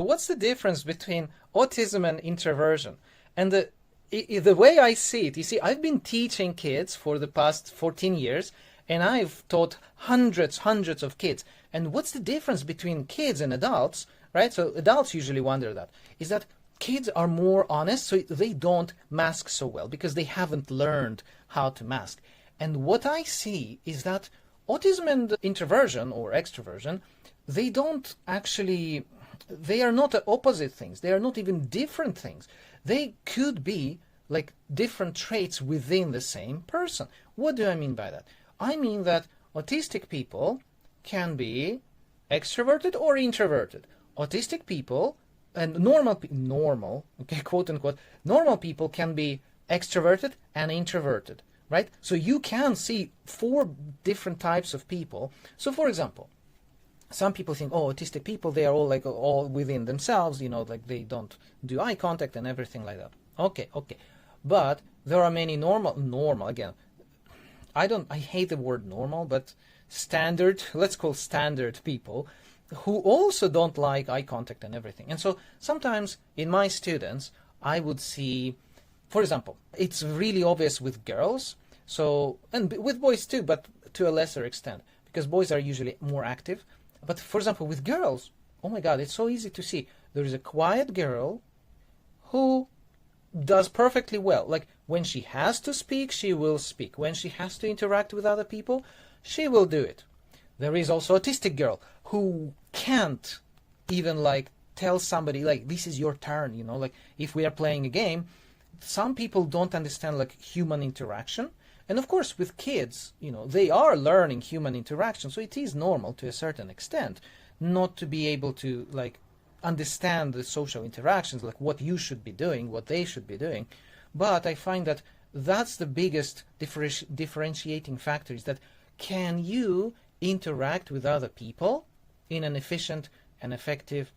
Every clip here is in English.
What's the difference between autism and introversion? And the way I see it, you see, I've been teaching kids for the past 14 years, and I've taught hundreds of kids. And what's the difference between kids and adults, right? So adults usually wonder that, is that kids are more honest, so they don't mask so well because they haven't learned how to mask. And what I see is that autism and introversion or extroversion, they don't actually, they are not opposite things. They are not even different things. They could be like different traits within the same person. What do I mean by that? I mean that autistic people can be extroverted or introverted. Autistic people and normal, okay, quote unquote, normal people can be extroverted and introverted, right? So you can see 4 different types of people. So for example, some people think, oh, autistic people, they are all like all within themselves, you know, like they don't do eye contact and everything like that. Okay. But there are many normal, again, I hate the word normal, but standard, let's call standard people who also don't like eye contact and everything. And so sometimes in my students, I would see, for example, it's really obvious with girls, so, and with boys too, but to a lesser extent, because boys are usually more active. But for example, with girls, oh my God, it's so easy to see. There is a quiet girl who does perfectly well. Like when she has to speak, she will speak. When she has to interact with other people, she will do it. There is also autistic girl who can't even like tell somebody like, this is your turn, you know, like if we are playing a game, some people don't understand like human interaction. And of course, with kids, you know, they are learning human interaction. So it is normal to a certain extent not to be able to like understand the social interactions, like what you should be doing, what they should be doing. But I find that that's the biggest differentiating factor, is that can you interact with other people in an efficient and effective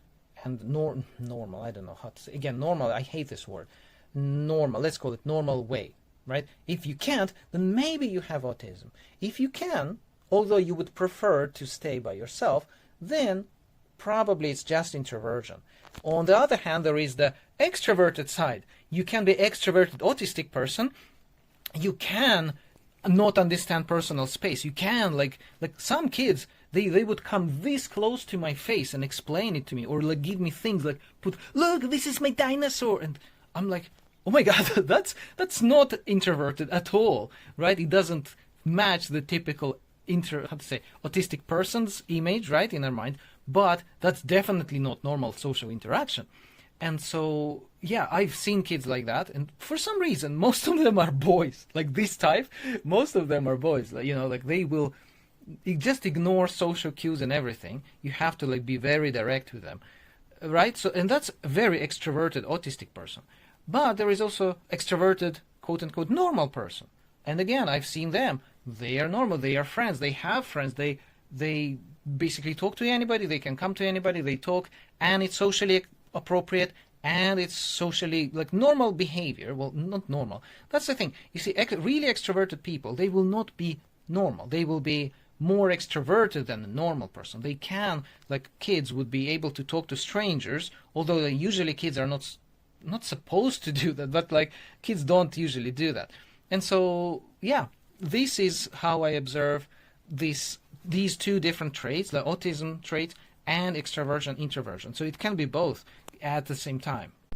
and normal, I don't know how to say, again, normal, I hate this word, normal, let's call it normal way, right? If you can't, then maybe you have autism. If you can, although you would prefer to stay by yourself, then probably it's just introversion. On the other hand, there is the extroverted side. You can be extroverted autistic person. You can not understand personal space. You can like some kids, they would come this close to my face and explain it to me, or like give me things like look, this is my dinosaur, and I'm like, oh my God, that's not introverted at all, right? It doesn't match the typical autistic person's image, right, in their mind, but that's definitely not normal social interaction. And so, yeah, I've seen kids like that, and for some reason, most of them are boys. Like this type, most of them are boys. Like, you know, like they will just ignore social cues and everything. You have to like be very direct with them, right? So, and that's a very extroverted autistic person. But there is also extroverted, quote unquote, normal person. And again, I've seen them. They are normal. They are friends. They have friends. They basically talk to anybody. They can come to anybody. They talk, and it's socially appropriate, and it's socially like normal behavior. Well, not normal. That's the thing. You see, really extroverted people, they will not be normal. They will be more extroverted than a normal person. They can, like kids would be able to talk to strangers, although usually kids are not supposed to do that, but like kids don't usually do that. And so, yeah, this is how I observe these 2 different traits, the autism trait and extroversion, introversion. So it can be both at the same time.